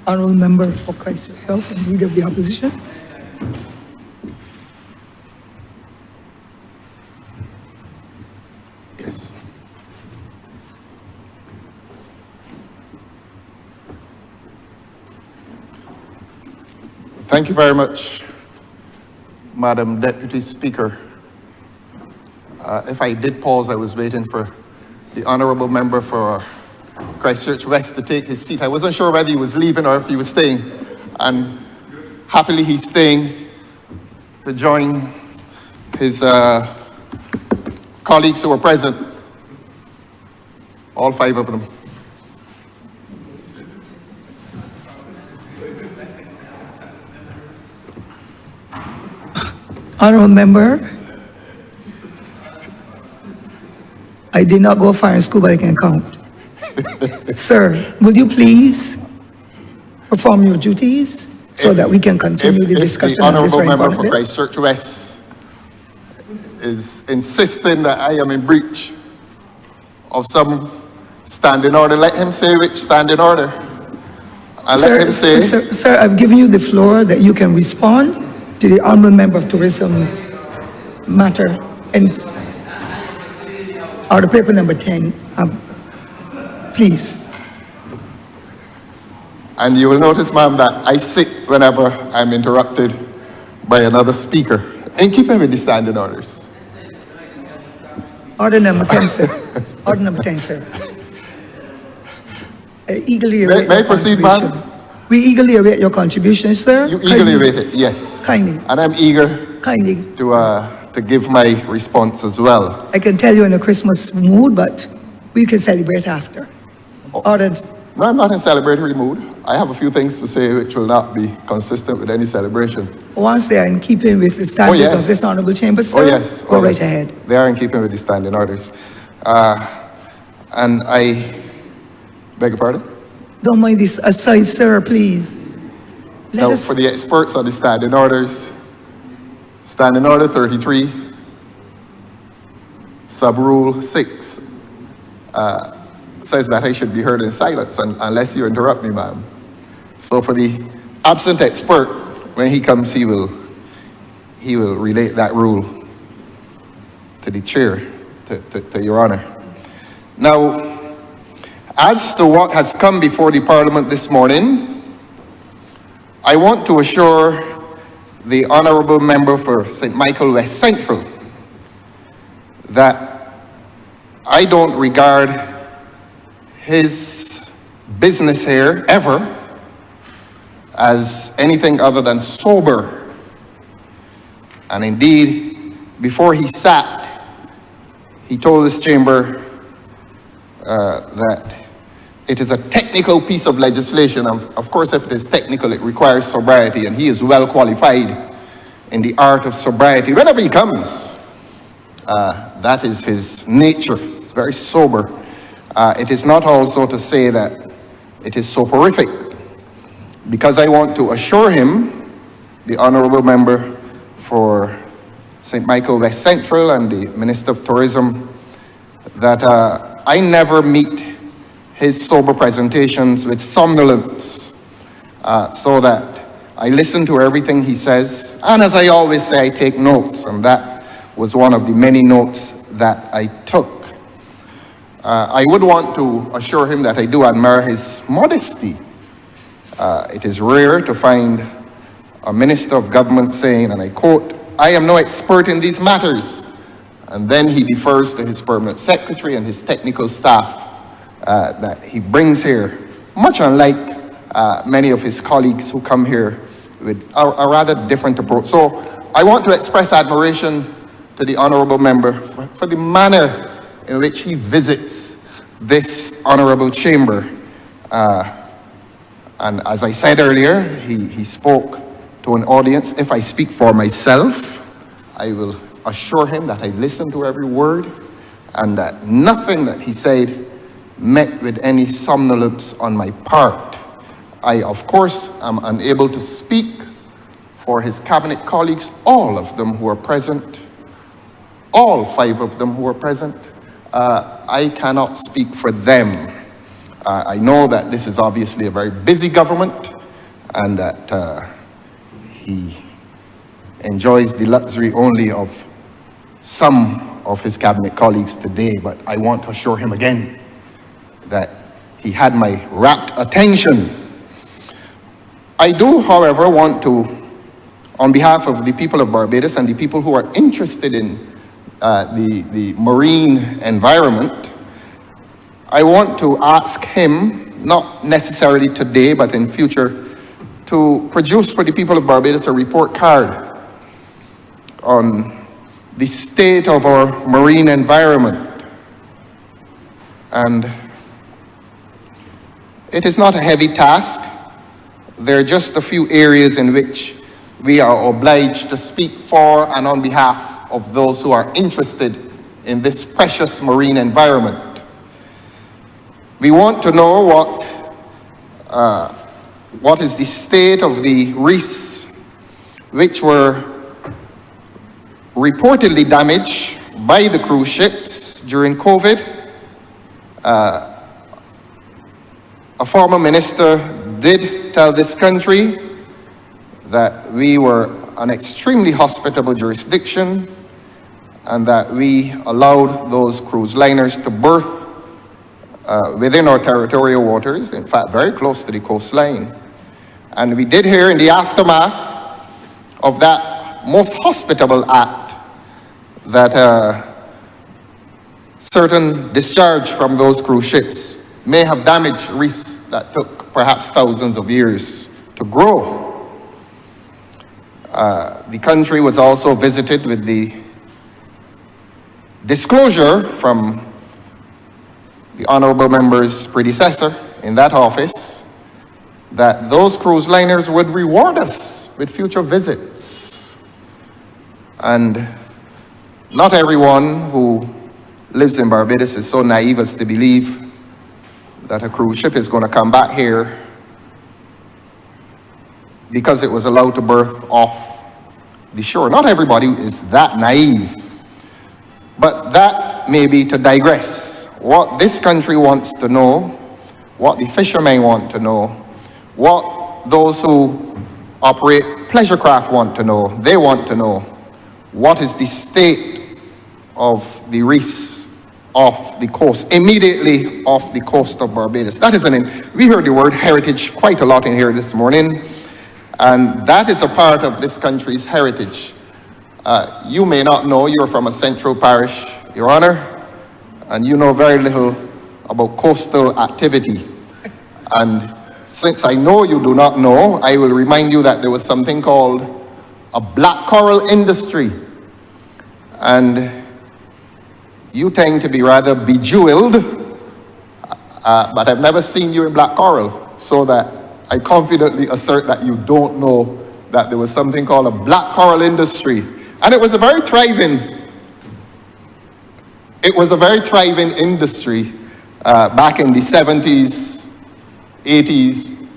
Honourable member for Christ yourself and leader of the opposition. Yes. Thank you very much, Madam Deputy Speaker. If I did pause, I was waiting for the honourable member for Christchurch West to take his seat. I wasn't sure whether he was leaving or if he was staying. And happily he's staying to join his colleagues who were present, all 5 of them. Honourable member, I did not go far in school, but I can count. Sir, will you please perform your duties so that we can continue the discussion the on this honourable very member important for bill? Christchurch West is insisting that I am in breach of some standing order, let him say which standing order. And let him say... Sir, I've given you the floor that you can respond to the honourable member of tourism's matter and order paper number 10. Please. And you will notice, ma'am, that I sit whenever I'm interrupted by another speaker, in keeping with the standing orders. Order number 10, sir. Order number 10, sir. I eagerly await May I your proceed, contribution. ma'am? We eagerly await your contribution, sir. You eagerly await it, yes. Kindly. And I'm eager Kindly. to give my response as well. I can tell you're in a Christmas mood, but we can celebrate after. Ordered. No, I'm not in celebratory mood. I have a few things to say which will not be consistent with any celebration. Once they are in keeping with the standards yes. of this honourable chamber, sir, Oh yes. go right ahead. They are in keeping with the standing orders. And I beg your pardon? Don't mind this aside, sir, please. Let Now, us, for the experts on the standing orders, Standing Order 33, Sub-Rule 6, says that I should be heard in silence unless you interrupt me, ma'am. So for the absent expert, when he comes, he will relate that rule to the chair, to Your Honor. Now, as to what has come before the Parliament this morning, I want to assure the honourable member for St. Michael West Central that I don't regard his business here ever as anything other than sober. And indeed, before he sat, he told this chamber that it is a technical piece of legislation. Of course, if it is technical, it requires sobriety, and he is well qualified in the art of sobriety. Whenever he comes, that is his nature. It's very sober. It is not also to say that it is soporific, because I want to assure him, the honourable member for St. Michael West Central and the Minister of Tourism, that I never meet his sober presentations with somnolence, so that I listen to everything he says, and as I always say, I take notes, and that was one of the many notes that I took. I would want to assure him that I do admire his modesty. It is rare to find a minister of government saying, and I quote, "I am no expert in these matters," and then he defers to his permanent secretary and his technical staff that he brings here, much unlike many of his colleagues who come here with a rather different approach. So I want to express admiration to the honourable member for the manner in which he visits this honourable chamber. And as I said earlier, he spoke to an audience. If I speak for myself, I will assure him that I listened to every word and that nothing that he said met with any somnolence on my part. I, of course, am unable to speak for his cabinet colleagues, all of them who are present, all 5 of them who are present. I cannot speak for them. I know that this is obviously a very busy government, and that he enjoys the luxury only of some of his cabinet colleagues today, but I want to assure him again that he had my rapt attention. I do, however, want to, on behalf of the people of Barbados and the people who are interested in the marine environment, I want to ask him, not necessarily today, but in future, to produce for the people of Barbados a report card on the state of our marine environment. And it is not a heavy task. There are just a few areas in which we are obliged to speak for and on behalf of those who are interested in this precious marine environment. We want to know what is the state of the reefs which were reportedly damaged by the cruise ships during COVID. A former minister did tell this country that we were an extremely hospitable jurisdiction and that we allowed those cruise liners to berth within our territorial waters, in fact, very close to the coastline. And we did hear in the aftermath of that most hospitable act that certain discharge from those cruise ships may have damaged reefs that took perhaps thousands of years to grow. The country was also visited with the disclosure from the honorable member's predecessor in that office that those cruise liners would reward us with future visits. And not everyone who lives in Barbados is so naive as to believe that a cruise ship is going to come back here because it was allowed to berth off the shore. Not everybody is that naive, but that may be to digress. What this country wants to know, what the fishermen want to know, what those who operate pleasure craft want to know, they want to know what is the state of the reefs off the coast, immediately off the coast of Barbados. That is we heard the word heritage quite a lot in here this morning, and that is a part of this country's heritage. You may not know, you're from a central parish, Your Honor, and you know very little about coastal activity. And since I know you do not know, I will remind you that there was something called a black coral industry. And you tend to be rather bejeweled, but I've never seen you in black coral, so that I confidently assert that you don't know that there was something called a black coral industry. And it was a very thriving industry back in the 70s, 80s,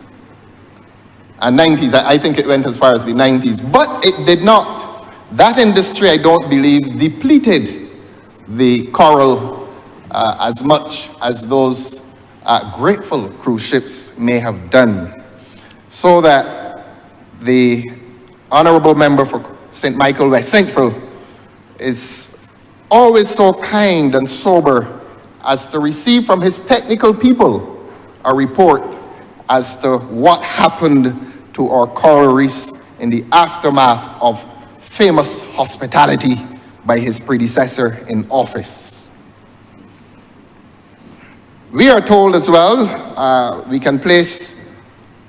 and 90s. I think it went as far as the 90s, but it did not. That industry, I don't believe, depleted the coral as much as those grateful cruise ships may have done. So that the honorable member for St. Michael West Central is always so kind and sober as to receive from his technical people a report as to what happened to our coral reefs in the aftermath of famous hospitality by his predecessor in office. We are told as well, we can place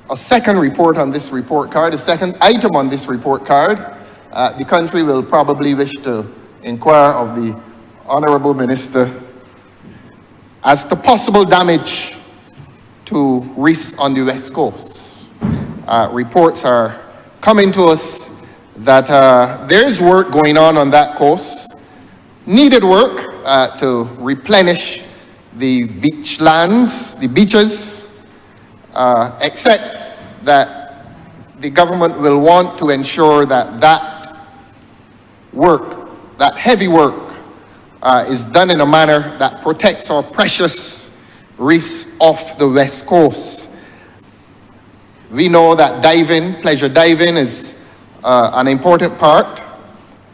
a second report on this report card, a second item on this report card. The country will probably wish to inquire of the Honorable Minister as to possible damage to reefs on the West Coast. Reports are coming to us that there's work going on that coast, needed work to replenish the beach lands, the beaches, except that the government will want to ensure that that work, that heavy work, is done in a manner that protects our precious reefs off the West Coast. We know that diving, pleasure diving, is an important part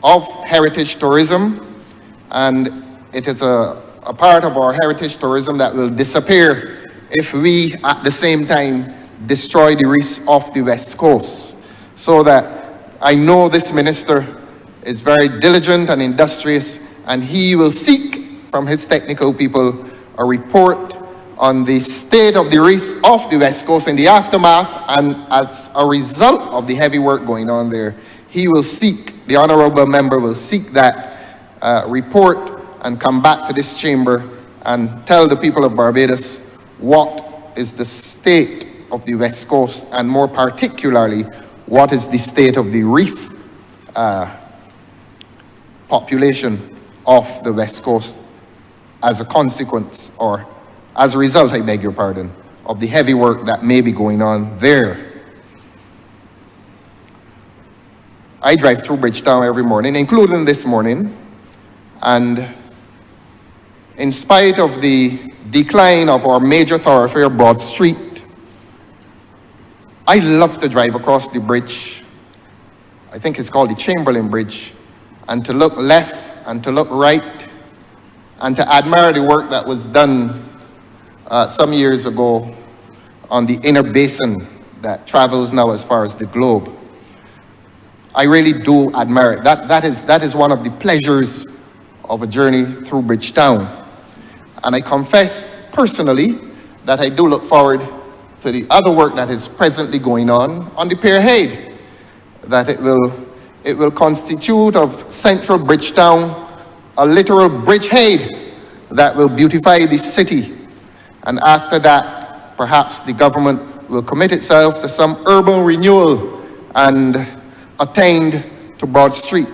of heritage tourism, and it is a part of our heritage tourism that will disappear if we, at the same time, destroy the reefs off the West Coast. So that I know this minister is very diligent and industrious, and he will seek from his technical people a report on the state of the reefs off the West Coast in the aftermath, and as a result of the heavy work going on there, he will seek, the honorable member will seek that report and come back to this chamber and tell the people of Barbados what is the state of the West Coast, and more particularly, what is the state of the reef population of the West Coast as a consequence, or as a result, I beg your pardon, of the heavy work that may be going on there. I drive through Bridgetown every morning, including this morning, and in spite of the decline of our major thoroughfare, Broad Street, I love to drive across the bridge. I think it's called the Chamberlain Bridge, and to look left and to look right and to admire the work that was done some years ago on the inner basin that travels now as far as the globe. I really do admire it. That is one of the pleasures of a journey through Bridgetown. And I confess personally that I do look forward to the other work that is presently going on the Pierhead, that it will constitute of central Bridgetown a literal bridgehead that will beautify the city. And after that, perhaps the government will commit itself to some urban renewal and attained to Broad Street,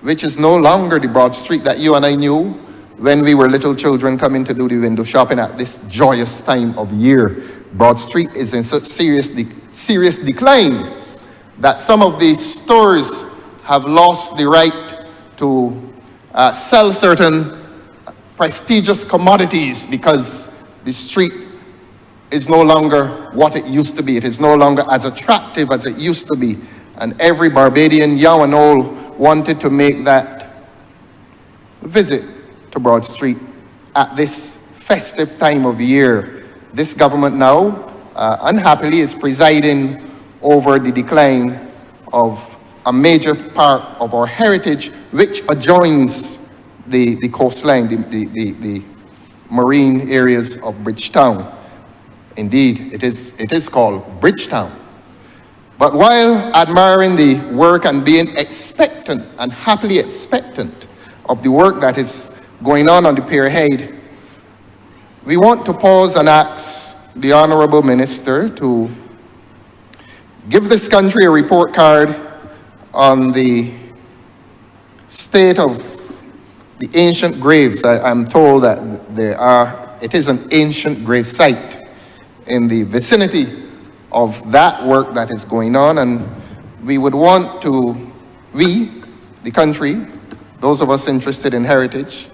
which is no longer the Broad Street that you and I knew when we were little children coming to do the window shopping at this joyous time of year. Broad Street is in such serious decline that some of these stores have lost the right to sell certain prestigious commodities because the street is no longer what it used to be. It is no longer as attractive as it used to be. And every Barbadian, young and old, wanted to make that visit to Broad Street at this festive time of year. This government now, unhappily, is presiding over the decline of a major part of our heritage, which adjoins the coastline, the marine areas of Bridgetown. Indeed, it is called Bridgetown. But while admiring the work and being expectant and happily expectant of the work that is going on the Pierhead, we want to pause and ask the Honorable Minister to give this country a report card on the state of the ancient graves. I'm told that it is an ancient grave site in the vicinity of that work that is going on, and we would want to, the country, those of us interested in heritage,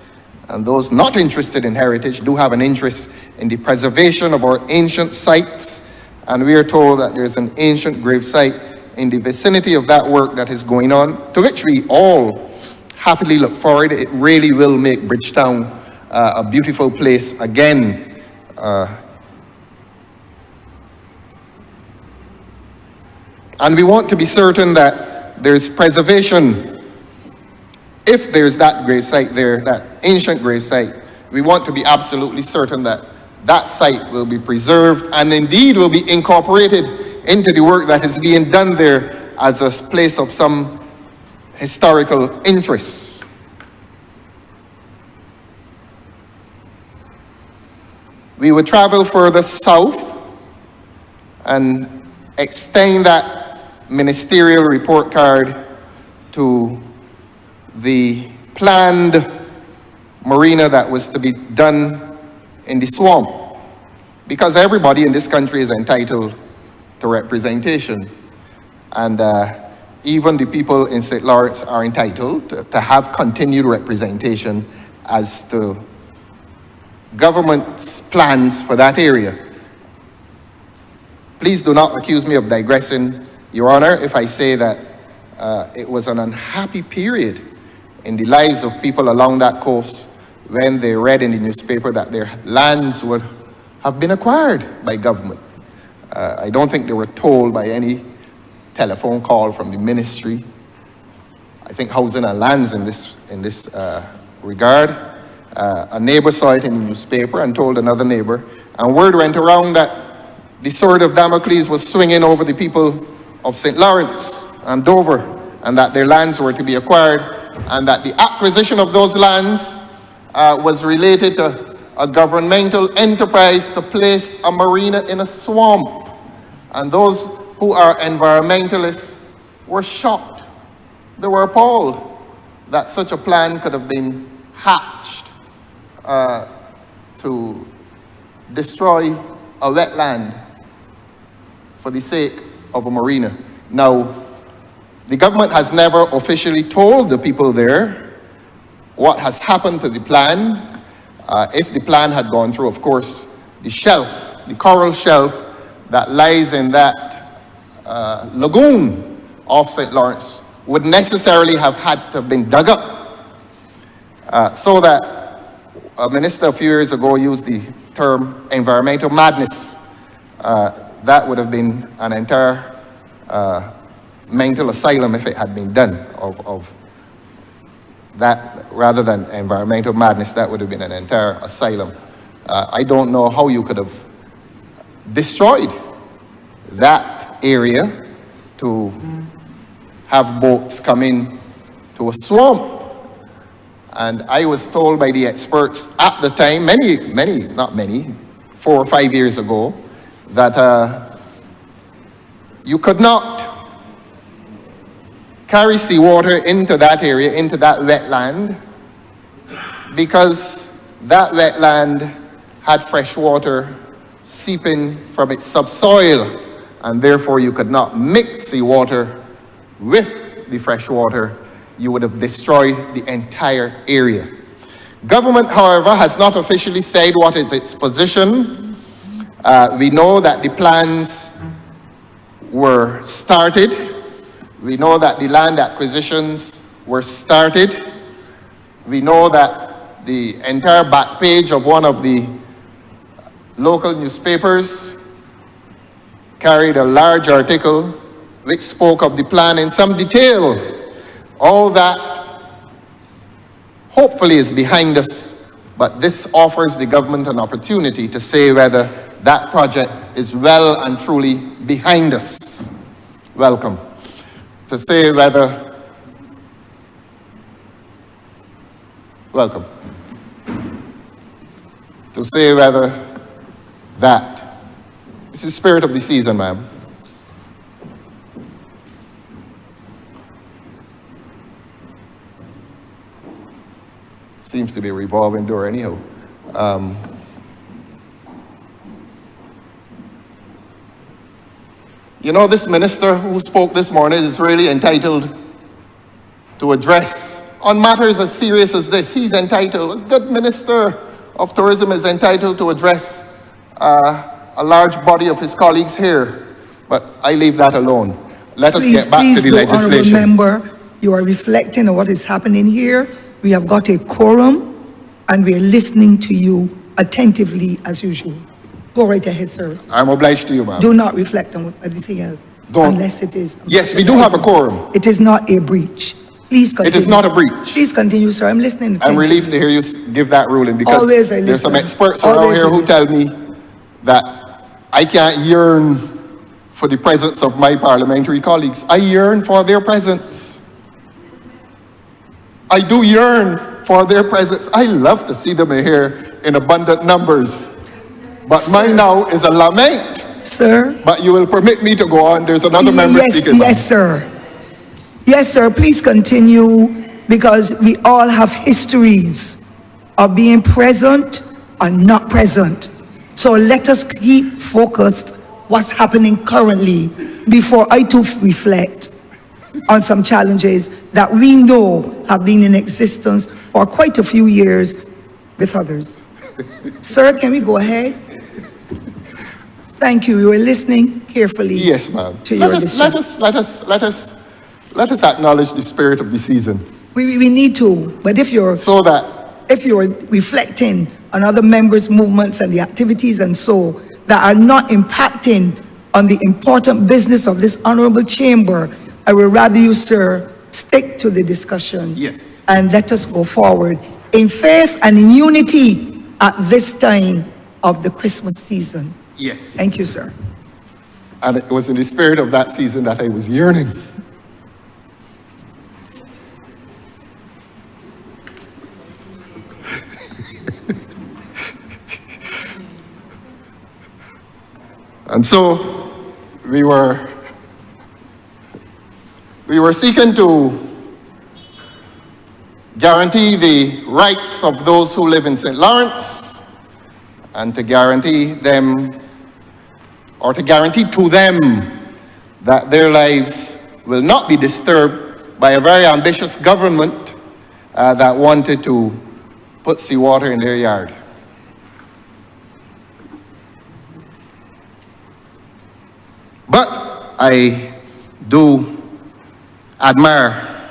and those not interested in heritage do have an interest in the preservation of our ancient sites, and we are told that there's an ancient grave site in the vicinity of that work that is going on, to which we all happily look forward. It really will make Bridgetown a beautiful place again. And we want to be certain that there's preservation. If there's that grave site there, that ancient grave site, we want to be absolutely certain that that site will be preserved and indeed will be incorporated into the work that is being done there as a place of some historical interest. We would travel further south and extend that ministerial report card to the planned marina that was to be done in the swamp, because everybody in this country is entitled to representation, and even the people in St. Lawrence are entitled to have continued representation as to government's plans for that area. Please do not accuse me of digressing, Your Honor, if I say that it was an unhappy period in the lives of people along that coast when they read in the newspaper that their lands would have been acquired by government. I don't think they were told by any telephone call from the ministry. I think Housing and Lands in this regard. A neighbor saw it in the newspaper and told another neighbor, and word went around that the sword of Damocles was swinging over the people of St. Lawrence and Dover, and that their lands were to be acquired, and that the acquisition of those lands was related to a governmental enterprise to place a marina in a swamp. And those who are environmentalists were shocked. They were appalled that such a plan could have been hatched to destroy a wetland for the sake of a marina. Now, the government has never officially told the people there what has happened to the plan. If the plan had gone through, of course, the shelf, the coral shelf that lies in that lagoon of St. Lawrence would necessarily have had to have been dug up. So that a minister a few years ago used the term environmental madness. That would have been an entire mental asylum if it had been done of that, rather than environmental madness. That would have been an entire asylum. I don't know how you could have destroyed that area to have boats come in to a swamp. And I was told by the experts at the time, not many, 4 or 5 years ago, that you could not carry seawater into that area, into that wetland, because that wetland had fresh water seeping from its subsoil, and therefore you could not mix seawater with the fresh water. You would have destroyed the entire area. Government, however, has not officially said what is its position. We know that the plans were started. We know that the land acquisitions were started. We know that the entire back page of one of the local newspapers carried a large article which spoke of the plan in some detail. All that hopefully is behind us, but this offers the government an opportunity to say whether that project is well and truly behind us. Welcome. To say whether, welcome. To say whether that, this is the spirit of the season, ma'am. Seems to be a revolving door anyhow. You know, this minister who spoke this morning is really entitled to address on matters as serious as this. He's entitled, a good minister of tourism is entitled to address a large body of his colleagues here. But I leave that alone. Let us get back to the legislation. Remember, you are reflecting on what is happening here. We have got a quorum, and we are listening to you attentively as usual. Go right ahead, sir. I'm obliged to you, ma'am. Do not reflect on anything else. Don't. Unless it is. Yes, we do have a quorum. It is not a breach. Please continue. It is not a breach. Please continue, sir. I'm listening. I'm relieved to hear you give that ruling, because Always I there's some listen. experts around Always here I who listen. tell me that I can't yearn for the presence of my parliamentary colleagues. I yearn for their presence. I do yearn for their presence. I love to see them here in abundant numbers. But mine now is a lament. Sir? But you will permit me to go on. There's another member speaking. Yes, sir. Yes, sir. Please continue, because we all have histories of being present or not present. So let us keep focused what's happening currently before I too reflect on some challenges that we know have been in existence for quite a few years with others. Sir, can we go ahead? Thank you. You were listening carefully. Yes, ma'am. To your decision. Let us acknowledge the spirit of the season. We need to, but if you're reflecting on other members' movements and the activities and so that are not impacting on the important business of this honorable chamber, I would rather you, sir, stick to the discussion. Yes. And let us go forward in faith and in unity at this time of the Christmas season. Yes. Thank you, sir. And it was in the spirit of that season that I was yearning. And so we were seeking to guarantee the rights of those who live in St. Lawrence and to guarantee them, or to guarantee to them, that their lives will not be disturbed by a very ambitious government that wanted to put seawater in their yard. But I do admire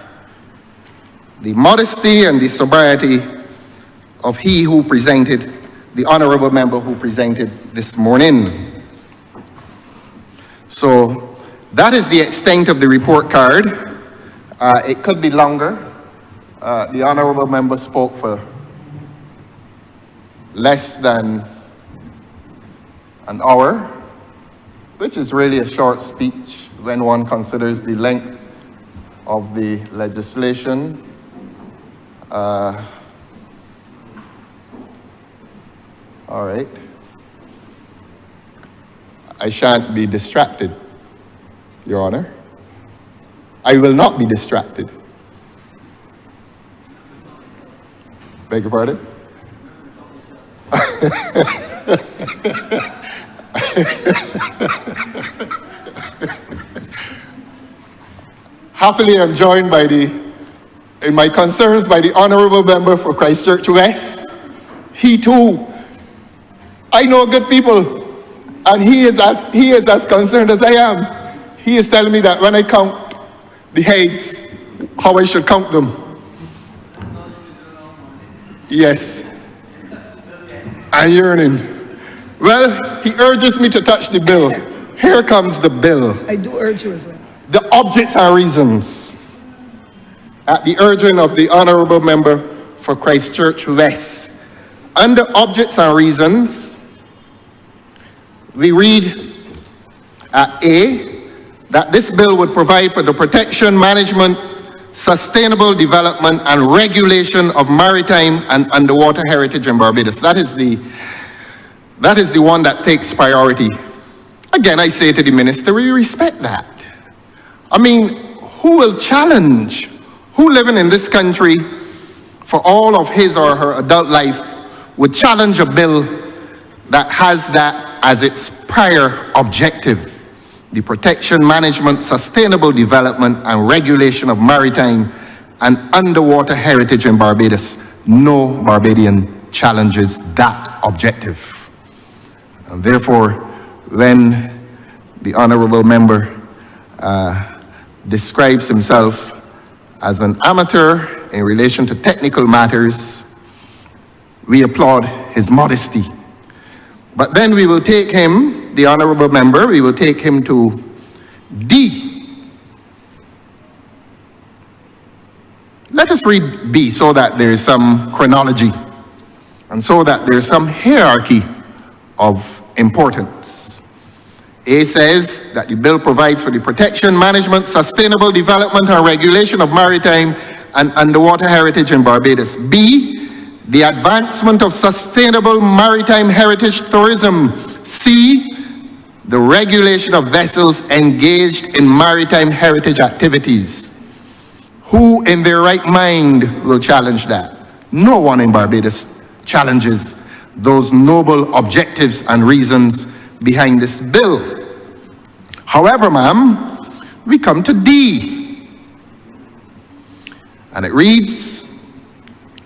the modesty and the sobriety of he who presented, the honorable member who presented this morning. So that is the extent of the report card. It could be longer. The honorable member spoke for less than an hour, which is really a short speech when one considers the length of the legislation. All right. I shan't be distracted, Your Honor. I will not be distracted. Beg your pardon? Happily, I'm joined in my concerns by the honorable member for Christchurch West. He too, I know good people, and he is as concerned as I am. He is telling me that when I count the heads, how I should count them. Yes, I'm yearning. Well, he urges me to touch the bill. Here comes the bill. I do urge you as well. The objects and reasons. At the urging of the honorable member for Christchurch West. Under objects and reasons, we read at A, that this bill would provide for the protection, management, sustainable development, and regulation of maritime and underwater heritage in Barbados. That is the one that takes priority. Again, I say to the minister, we respect that. I mean, who will challenge, who living in this country for all of his or her adult life would challenge a bill that has that as its prior objective? The protection, management, sustainable development, and regulation of maritime and underwater heritage in Barbados. No Barbadian challenges that objective. And therefore, when the honorable member describes himself as an amateur in relation to technical matters, we applaud his modesty. But then we will take him, the honorable member, we will take him to D. Let us read B so that there is some chronology and so that there is some hierarchy of importance. A says that the bill provides for the protection, management, sustainable development, and regulation of maritime and underwater heritage in Barbados. B, the advancement of sustainable maritime heritage tourism. C, the regulation of vessels engaged in maritime heritage activities. Who in their right mind will challenge that? No one in Barbados challenges those noble objectives and reasons behind this bill. However, ma'am, we come to D. And it reads,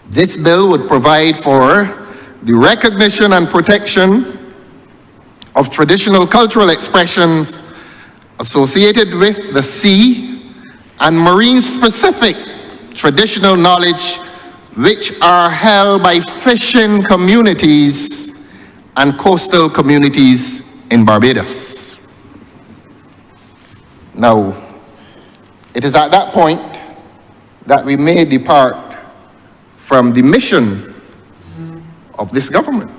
this bill would provide for the recognition and protection of traditional cultural expressions associated with the sea and marine-specific traditional knowledge which are held by fishing communities and coastal communities in Barbados. Now, it is at that point that we may depart from the mission of this government.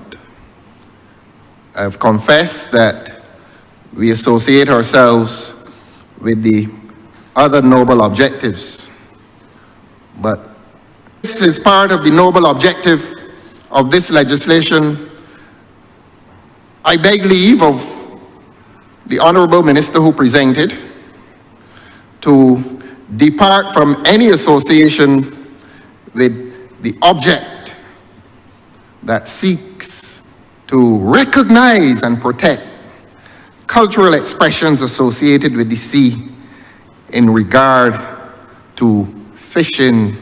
I have confessed that we associate ourselves with the other noble objectives, but this is part of the noble objective of this legislation. I beg leave of the Honorable Minister who presented to depart from any association with the object that seeks to recognize and protect cultural expressions associated with the sea in regard to fishing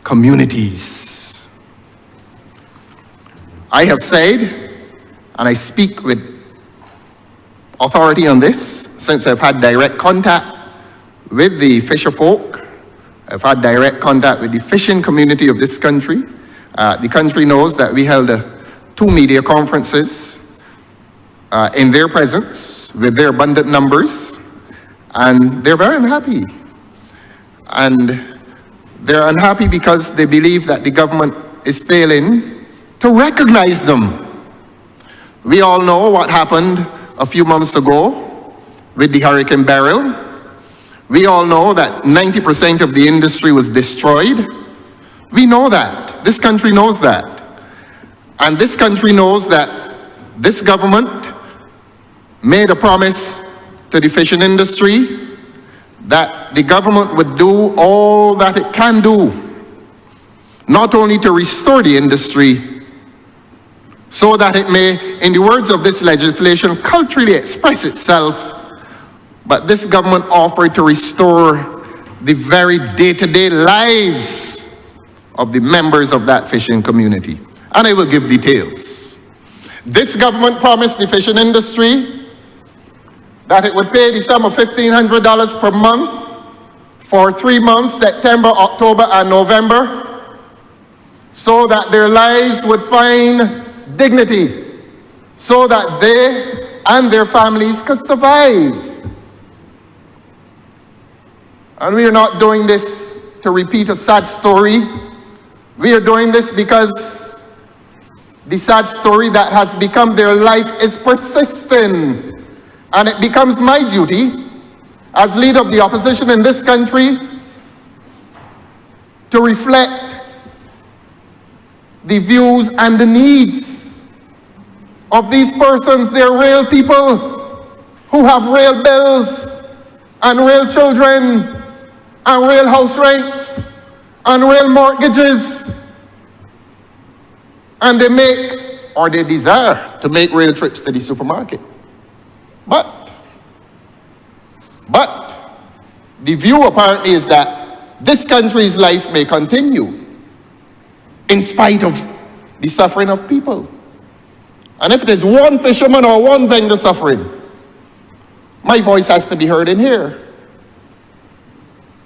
communities. I have said, and I speak with authority on this, since I've had direct contact with the fisher folk. I've had direct contact with the fishing community of this country. The country knows that we held 2 media conferences in their presence with their abundant numbers, and they're very unhappy. And they're unhappy because they believe that the government is failing to recognize them. We all know what happened a few months ago with the Hurricane Beryl. We all know that 90% of the industry was destroyed. We know that. This country knows that. And this country knows that this government made a promise to the fishing industry that the government would do all that it can do, not only to restore the industry, so that it may, in the words of this legislation, culturally express itself, but this government offered to restore the very day-to-day lives of the members of that fishing community. And I will give details. This government promised the fishing industry that it would pay the sum of $1,500 per month for 3 months, September, October, and November, so that their lives would find dignity, so that they and their families could survive. And we are not doing this to repeat a sad story. We are doing this because the sad story that has become their life is persisting. And it becomes my duty as leader of the opposition in this country to reflect the views and the needs of these persons. They're real people who have real bills and real children and real house rents and real mortgages. And they make, or they desire to make, real trips to the supermarket. But the view apparently is that this country's life may continue in spite of the suffering of people. And if it is one fisherman or one vendor suffering, my voice has to be heard in here.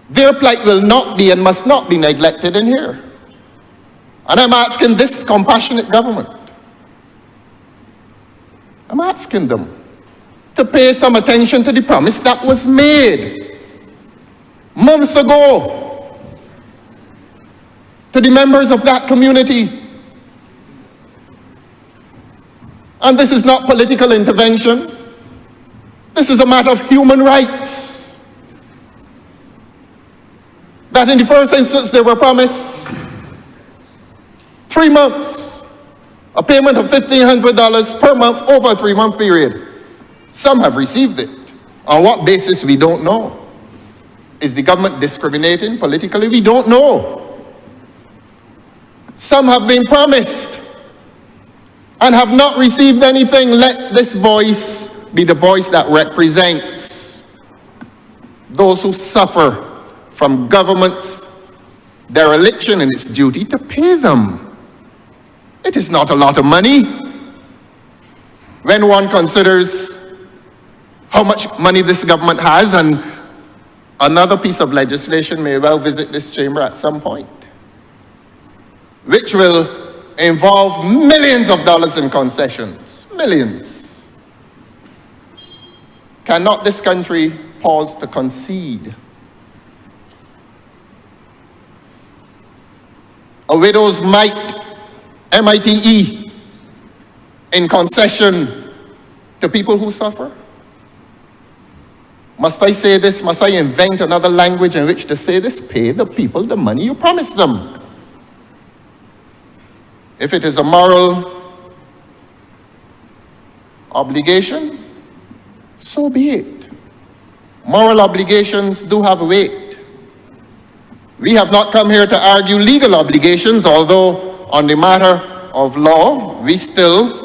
Their plight will not be and must not be neglected in here. And I'm asking this compassionate government, I'm asking them to pay some attention to the promise that was made months ago to the members of that community. And this is not political intervention. This is a matter of human rights. That in the first instance they were promised 3 months, a payment of $1,500 per month over a 3-month period. Some have received it. On what basis, we don't know. Is the government discriminating politically? We don't know. Some have been promised and have not received anything. Let this voice be the voice that represents those who suffer from government's dereliction in its duty to pay them. It is not a lot of money. when one considers how much money this government has, and another piece of legislation may well visit this chamber at some point, which will involve millions of dollars in concessions, millions. Cannot this country pause to concede? A widow's mite, MITE, in concession to people who suffer? Must I say this? Must I invent another language in which to say this? Pay the people the money you promised them. If it is a moral obligation, so be it. Moral obligations do have weight. We have not come here to argue legal obligations, although on the matter of law, we still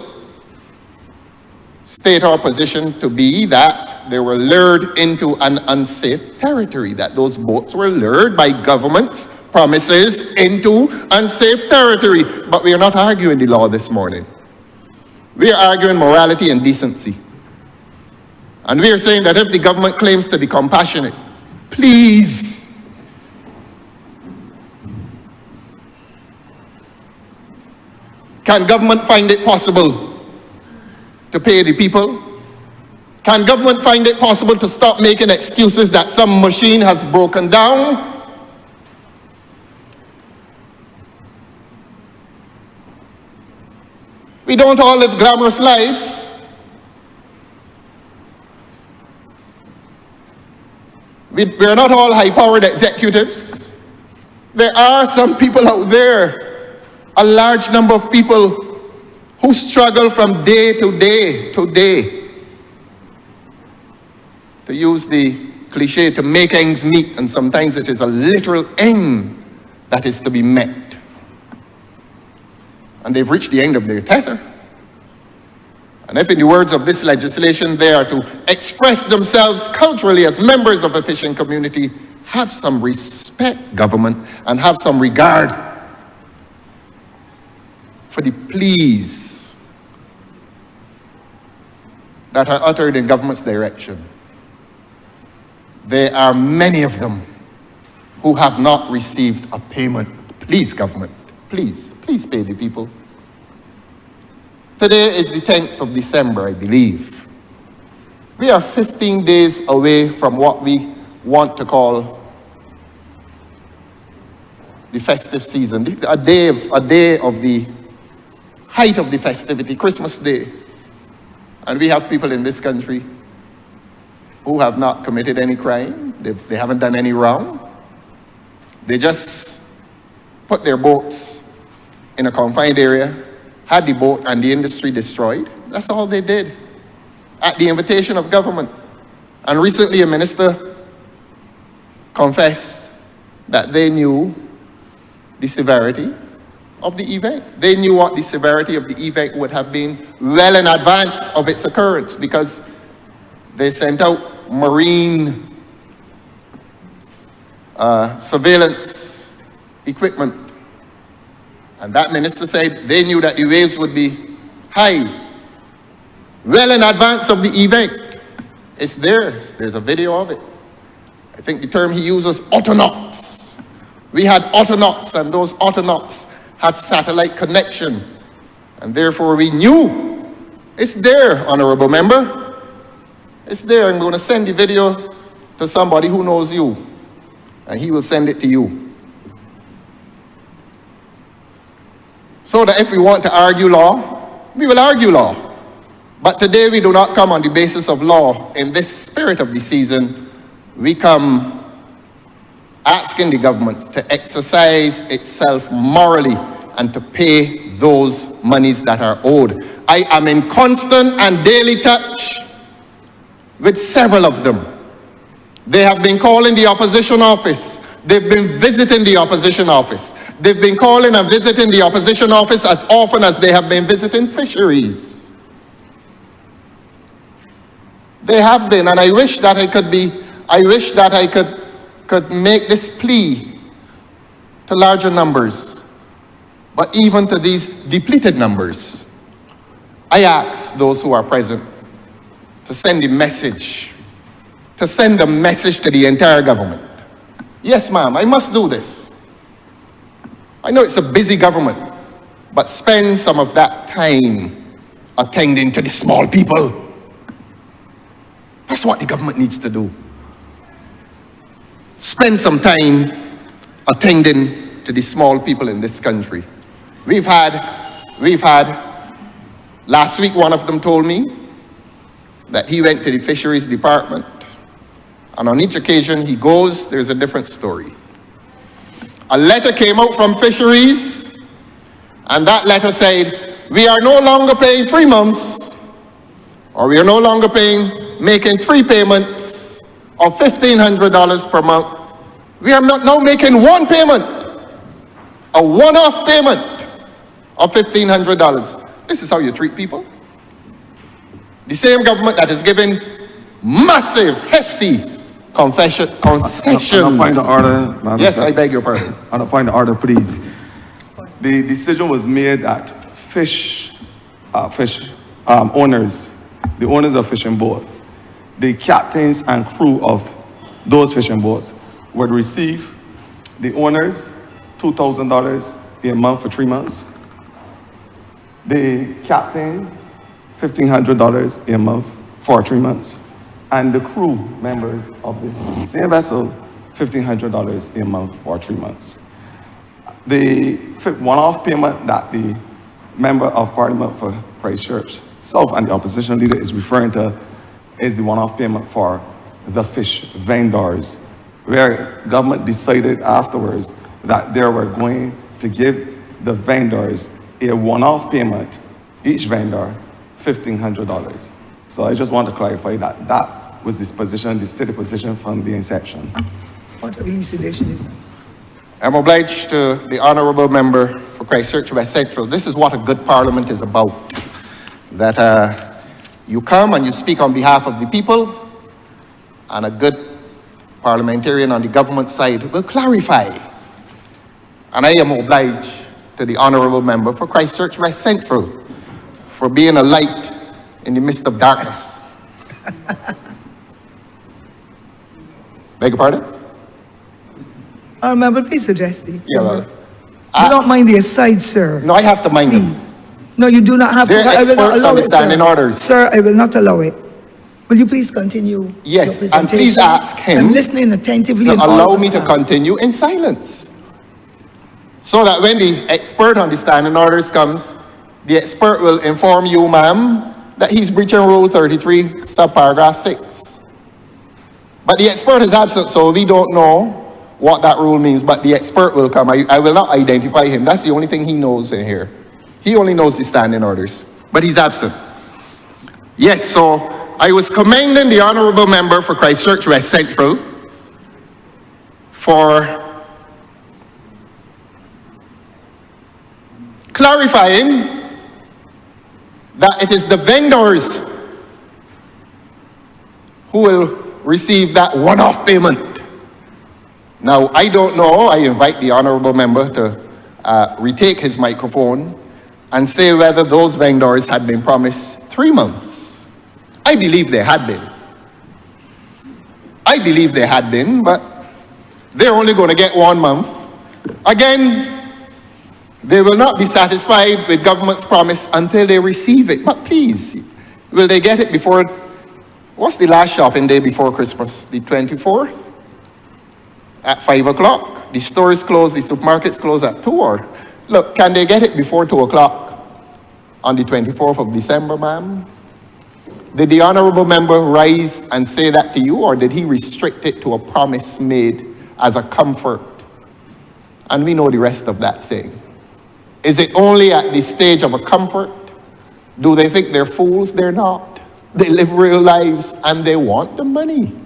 state our position to be that they were lured into an unsafe territory, that those boats were lured by government's promises into unsafe territory. But we are not arguing the law this morning. We are arguing morality and decency. And we are saying that if the government claims to be compassionate, please, can government find it possible to pay the people? Can government find it possible to stop making excuses that some machine has broken down? We don't all live glamorous lives. We're not all high-powered executives. There are some people out there, a large number of people, who struggle from day to day to day, to use the cliche, to make ends meet, and sometimes it is a literal end that is to be met. And they've reached the end of their tether. And if, in the words of this legislation, they are to express themselves culturally as members of a fishing community, have some respect, government, and have some regard for the pleas that are uttered in government's direction. There are many of them who have not received a payment. Please, government, please pay the people. Today is the 10th of December, I believe. We are 15 days away from what we want to call the festive season, a day of the height of the festivity, Christmas Day. And we have people in this country who have not committed any crime. They haven't done any wrong. They just put their boats in a confined area, had the boat and the industry destroyed. That's all they did, at the invitation of government. And recently a minister confessed that they knew the severity of the event. They knew what the severity of the event would have been well in advance of its occurrence, because they sent out marine surveillance equipment. And that minister said they knew that the waves would be high well in advance of the event. It's there. There's a video of it. I think the term he uses, autonauts. We had autonauts, and those autonauts had satellite connection. And therefore we knew. It's there, honorable member. It's there. I'm going to send the video to somebody who knows you, and he will send it to you. So that if we want to argue law, we will argue law. But today we do not come on the basis of law. In this spirit of the season, we come asking the government to exercise itself morally and to pay those monies that are owed. I am in constant and daily touch with several of them. They have been calling the opposition office. They've been visiting the opposition office. They've been calling and visiting the opposition office as often as they have been visiting fisheries. They have been, and I wish that I could make this plea to larger numbers. But even to these depleted numbers, I ask those who are present to send a message, to send a message to the entire government. Yes, ma'am, I must do this. I know it's a busy government, but spend some of that time attending to the small people. That's what the government needs to do. Spend some time attending to the small people in this country. We've had, last week one of them told me that he went to the fisheries department, and on each occasion he goes, there's a different story. A letter came out from fisheries, and that letter said, we are no longer paying 3 months, or we are no longer making 3 payments of $1,500 per month. We are now making 1 payment, a one-off payment of $1,500. This is how you treat people? The same government that is giving massive, hefty concessions. On a point of order, Madam Yes, Chair. I beg your pardon. On a point of order, please. The decision was made that owners, the owners of fishing boats, the captains and crew of those fishing boats would receive, the owners, $2,000 a month for 3 months. The captain, $1,500 a month for 3 months. And the crew members of the same vessel, $1,500 a month for 3 months. The one-off payment that the member of parliament for Christchurch South and the opposition leader is referring to is the one-off payment for the fish vendors, where government decided afterwards that they were going to give the vendors a one-off payment, each vendor $1,500. So I just want to clarify that that was this position, the stated position from the inception. What elucidation is that? I'm obliged to the honourable member for Christchurch West Central. This is what a good parliament is about. That you come and you speak on behalf of the people, and a good parliamentarian on the government side will clarify. And I am obliged to the honourable member for Christchurch West Central for being a light in the midst of darkness. Beg your pardon? Remember, please address the Yeah, well, You don't mind the aside, sir. No, I have to mind them. Please. No, you do not have to. They're I will not experts allow on it, standing sir. orders. Sir, I will not allow it. Will you please continue? Yes, your and please presentation? ask him I'm listening attentively. to and all allow me to understand. continue in silence. So that when the expert on the standing orders comes, the expert will inform you, ma'am, that he's breaching Rule 33, subparagraph 6. But the expert is absent, so we don't know what that rule means, but the expert will come. I will not identify him. That's the only thing he knows in here. He only knows the standing orders, but he's absent. Yes, so I was commending the honourable member for Christchurch West Central for clarifying that it is the vendors who will receive that one-off payment. Now, I don't know, I invite the honourable member to retake his microphone and say whether those vendors had been promised 3 months. I believe they had been. I believe they had been, but they're only going to get 1 month. Again, they will not be satisfied with government's promise until they receive it. But please, will they get it before, what's the last shopping day before Christmas? The 24th? At 5 o'clock. The stores close, the supermarkets close at 2. Or, look, can they get it before 2 o'clock on the 24th of December, ma'am? Did the honourable member rise and say that to you, or did he restrict it to a promise made as a comfort? And we know the rest of that saying. Is it only at the stage of a comfort? Do they think they're fools? They're not. They live real lives and they want the money.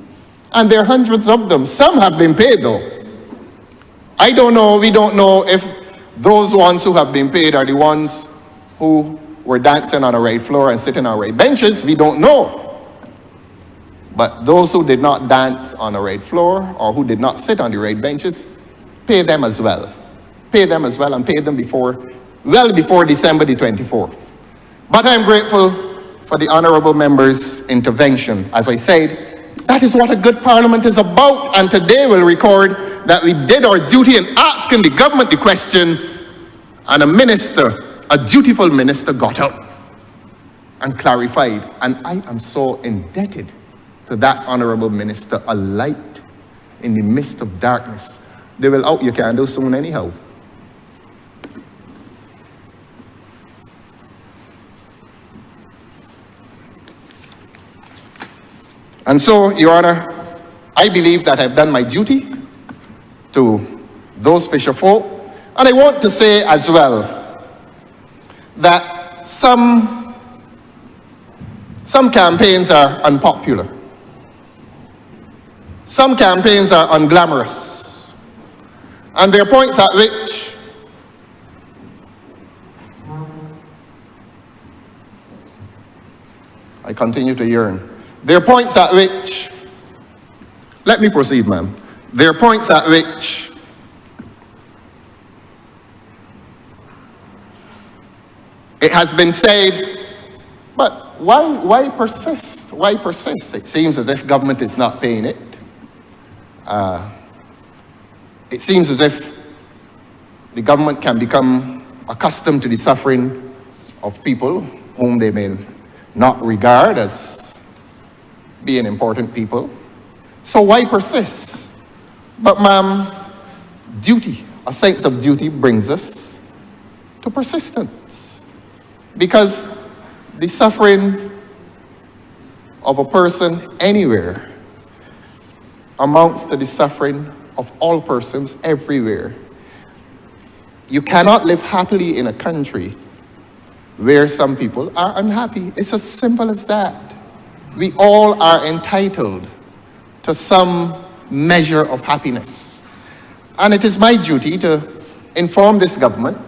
And there are hundreds of them. Some have been paid though. I don't know, we don't know if those ones who have been paid are the ones who were dancing on a raid floor and sitting on raid benches. We don't know. But those who did not dance on a raid floor or who did not sit on the raid benches, pay them as well. Pay them as well, and pay them well before December the 24th. But I'm grateful for the honorable member's intervention. As I said, that is what a good parliament is about, and today we'll record that we did our duty in asking the government the question, and a minister, a dutiful minister, got up and clarified. And I am so indebted to that honorable minister, a light in the midst of darkness. They will out your candle soon anyhow. And so, Your Honor, I believe that I've done my duty to those fisherfolk. And I want to say as well that some campaigns are unpopular. Some campaigns are unglamorous. And there are points at which I continue to yearn. There are points at which, let me proceed, ma'am. There are points at which it has been said, but why persist? Why persist? It seems as if government is not paying it. It seems as if the government can become accustomed to the suffering of people whom they may not regard as being important people. So why persist? But ma'am, duty, a sense of duty brings us to persistence. Because the suffering of a person anywhere amounts to the suffering of all persons everywhere. You cannot live happily in a country where some people are unhappy. It's as simple as that. We all are entitled to some measure of happiness. And it is my duty to inform this government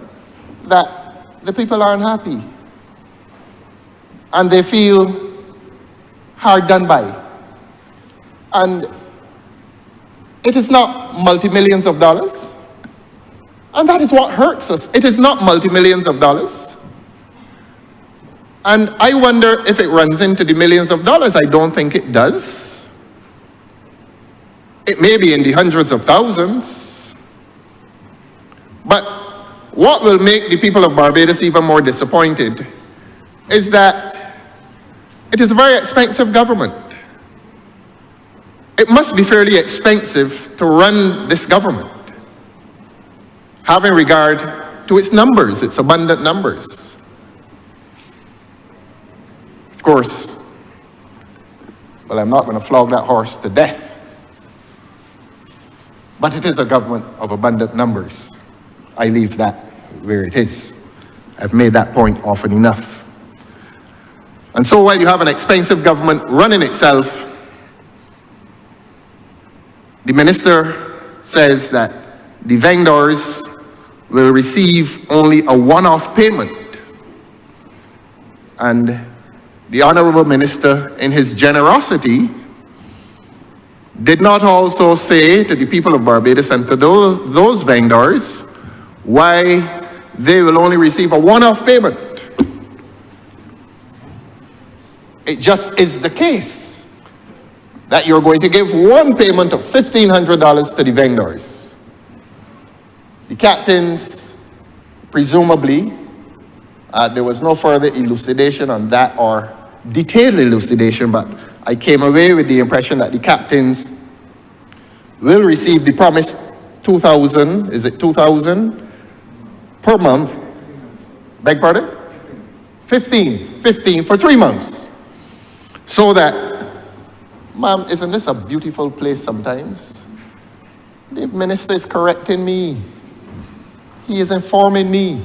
that the people are unhappy and they feel hard done by. And it is not multi-millions of dollars. And that is what hurts us. It is not multi-millions of dollars. And I wonder if it runs into the millions of dollars. I don't think it does. It may be in the hundreds of thousands. But what will make the people of Barbados even more disappointed is that it is a very expensive government. It must be fairly expensive to run this government, having regard to its numbers, its abundant numbers. Of course, well, I'm not going to flog that horse to death, but it is a government of abundant numbers. I leave that where it is. I've made that point often enough. And so while you have an expensive government running itself, the minister says that the vendors will receive only a one-off payment. And the honorable minister, in his generosity, did not also say to the people of Barbados and to those vendors why they will only receive a one-off payment. It just is the case that you're going to give one payment of $1,500 to the vendors. The captains, presumably, there was no further elucidation on that or detailed elucidation, but I came away with the impression that the captains will receive the promised 2,000, is it 2,000 per month? Beg pardon? 15 for 3 months. So that, ma'am, isn't this a beautiful place sometimes? The minister is correcting me. He is informing me.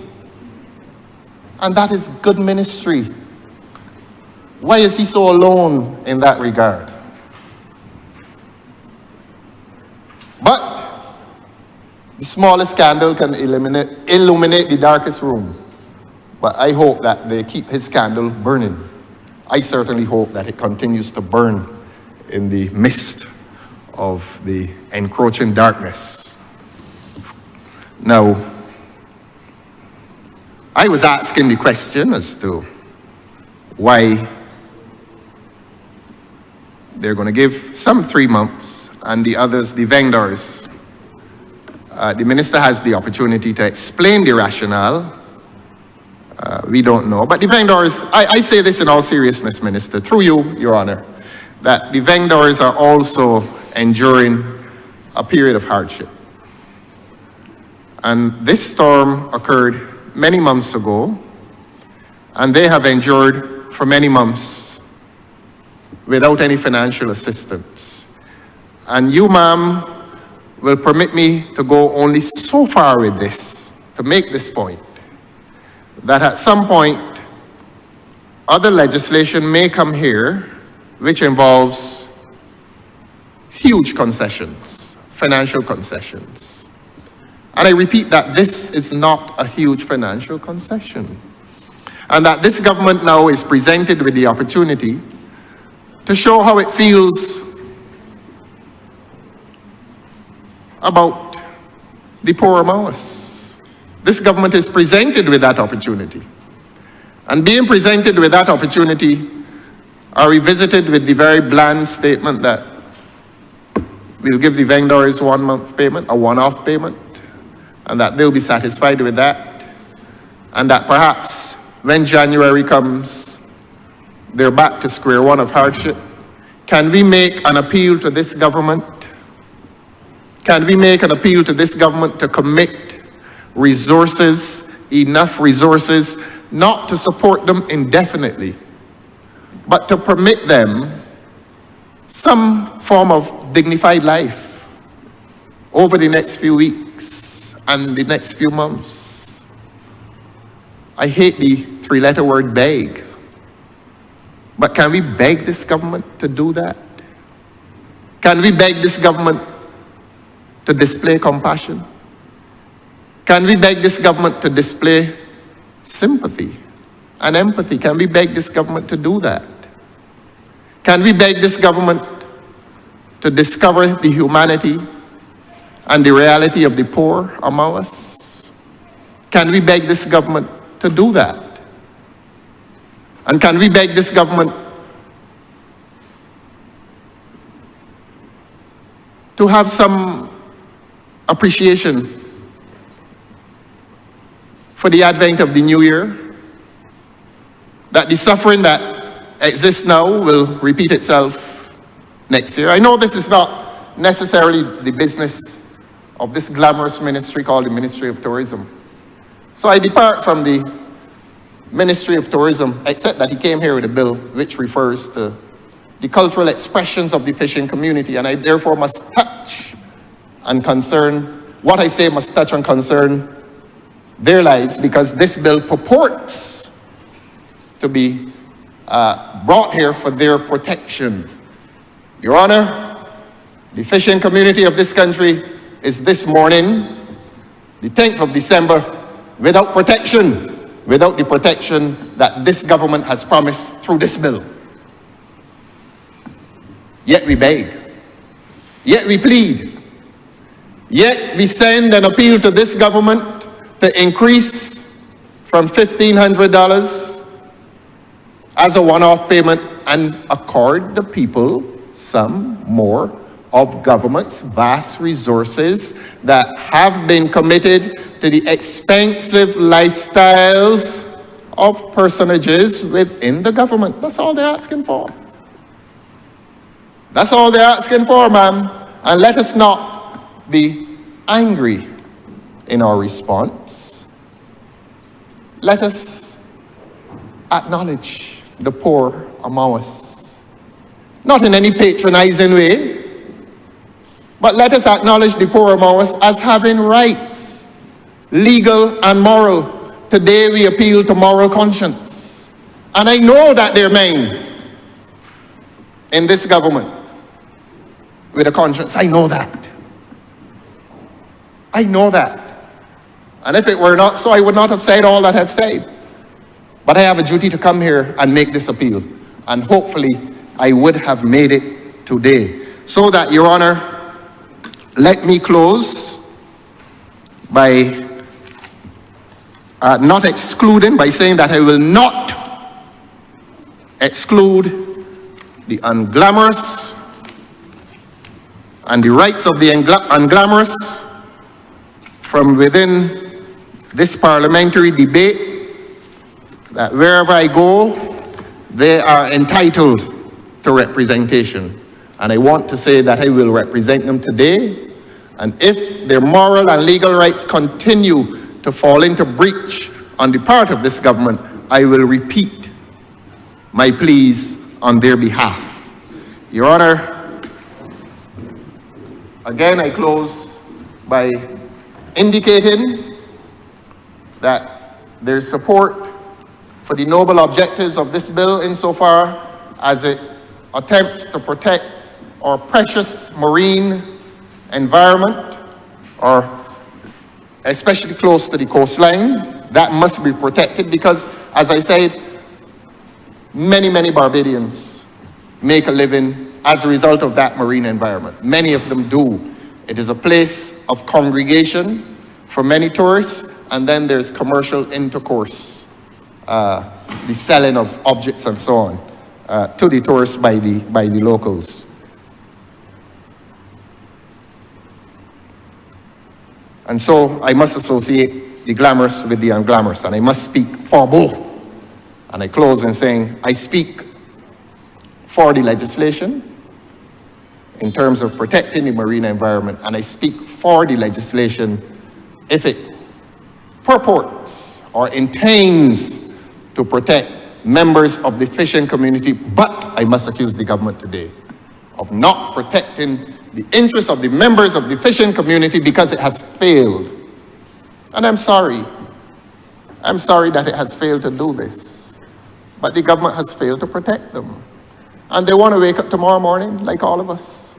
And that is good ministry. Why is he so alone in that regard? But the smallest candle can illuminate the darkest room. But I hope that they keep his candle burning. I certainly hope that it continues to burn in the midst of the encroaching darkness. Now, I was asking the question as to why they're going to give some 3 months and the others, the vendors. The minister has the opportunity to explain the rationale. We don't know. But the vendors, I say this in all seriousness, Minister, through you, Your Honor, that the vendors are also enduring a period of hardship. And this storm occurred many months ago, and they have endured for many months without any financial assistance. And you, ma'am, will permit me to go only so far with this, to make this point, that at some point, other legislation may come here which involves huge concessions, financial concessions. And I repeat that this is not a huge financial concession. And that this government now is presented with the opportunity to show how it feels about the poor among us. This government is presented with that opportunity. And being presented with that opportunity, are we visited with the very bland statement that we'll give the vendors 1 month payment, a one-off payment, and that they'll be satisfied with that, and that perhaps when January comes, they're back to square one of hardship? Can we make an appeal to this government? Can we make an appeal to this government to commit resources, enough resources, not to support them indefinitely, but to permit them some form of dignified life over the next few weeks and the next few months? I hate the three-letter word beg, but can we beg this government to do that? Can we beg this government to display compassion? Can we beg this government to display sympathy and empathy? Can we beg this government to do that? Can we beg this government to discover the humanity and the reality of the poor among us? Can we beg this government to do that? And can we beg this government to have some appreciation for the advent of the new year, that the suffering that exists now will repeat itself next year? I know this is not necessarily the business of this glamorous ministry called the Ministry of Tourism. So I depart from the Ministry of Tourism, except that he came here with a bill which refers to the cultural expressions of the fishing community, and I therefore must touch and concern, what I say must touch and concern their lives, because this bill purports to be brought here for their protection. Your Honor, the fishing community of this country is this morning, the 10th of December, without protection, without the protection that this government has promised through this bill. Yet we beg, yet we plead, yet we send an appeal to this government to increase from $1,500 as a one-off payment and accord the people some more of government's vast resources that have been committed to the expensive lifestyles of personages within the government. That's all they're asking for. That's all they're asking for, ma'am. And let us not be angry in our response. Let us acknowledge the poor among us. Not in any patronizing way, but let us acknowledge the poor among us as having rights, legal and moral. Today we appeal to moral conscience. And I know that there are men in this government with a conscience. I know that. I know that. And if it were not so, I would not have said all that I've said. But I have a duty to come here and make this appeal. And hopefully I would have made it today. So that, Your Honor, let me close by not excluding, by saying that I will not exclude the unglamorous and the rights of the unglamorous from within this parliamentary debate, that wherever I go, they are entitled to representation. And I want to say that I will represent them today. And if their moral and legal rights continue to fall into breach on the part of this government, I will repeat my pleas on their behalf. Your Honor, again I close by indicating that there's support for the noble objectives of this bill insofar as it attempts to protect our precious marine environment, or especially close to the coastline. That must be protected because, as I said, many Barbadians make a living as a result of that marine environment. Many of them do. It is a place of congregation for many tourists, and then there's commercial intercourse, the selling of objects and so on to the tourists by the locals. And so I must associate the glamorous with the unglamorous, and I must speak for both. And I close in saying, I speak for the legislation in terms of protecting the marine environment, and I speak for the legislation if it purports or intends to protect members of the fishing community. But I must accuse the government today of not protecting the interests of the members of the fishing community because it has failed. And I'm sorry. I'm sorry that it has failed to do this. But the government has failed to protect them. And they want to wake up tomorrow morning like all of us.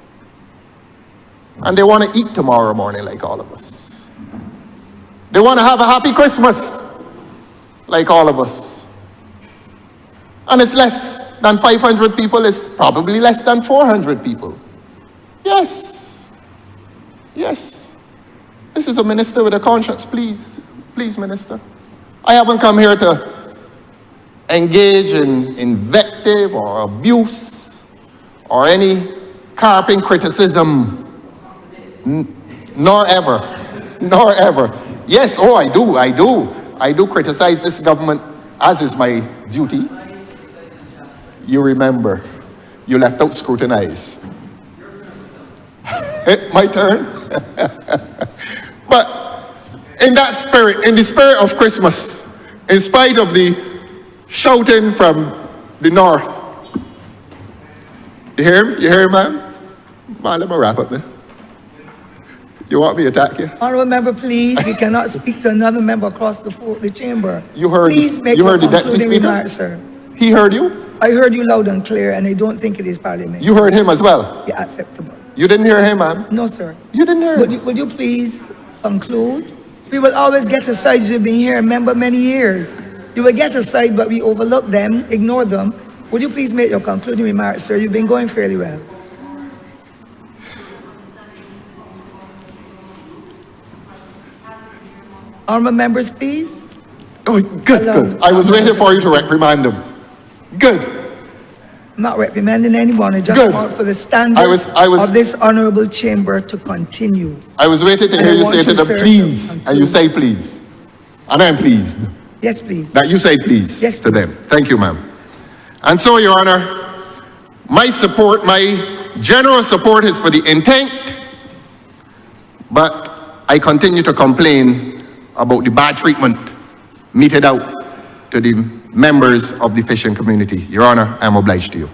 And they want to eat tomorrow morning like all of us. They want to have a happy Christmas like all of us. And it's less than 500 people, it's probably less than 400 people. Yes. Yes. This is a minister with a conscience, please. Please, minister. I haven't come here to engage in invective or abuse or any carping criticism. Nor ever. Nor ever. Yes, oh, I do criticize this government, as is my duty. You remember, you left out scrutinize. My turn? But in that spirit, in the spirit of Christmas, in spite of the shouting from the north, you hear him? You hear him, man? Man, let me wrap up, man. You want me to attack you? Honorable member, please, you cannot speak to another member across the chamber. You heard, please make you heard the concluding deputy speaker? remarks, sir. He heard you? I heard you loud and clear, and I don't think it is parliamentary. You heard him as well? Yeah, acceptable. You didn't hear him, ma'am? No, sir. You didn't hear him? Would you please conclude? We will always get a side. You've been here, member, many years. You will get a side, but we overlook them, ignore them. Would you please make your concluding remarks, sir? You've been going fairly well. Honorable members, please. Oh, good, good. I was waiting for you to reprimand him. Good. I'm not reprimanding anyone. I just Good. want for the standard of this honorable chamber to continue. I was waiting to And hear I you want say to to them, serve please. them. And you say please. And I'm pleased Yes, please. that you say please Yes, to them. please. Thank you, ma'am. And so, Your Honor, my support, my general support is for the intent, but I continue to complain about the bad treatment meted out to the members of the fishing community. Your Honor, I am obliged to you.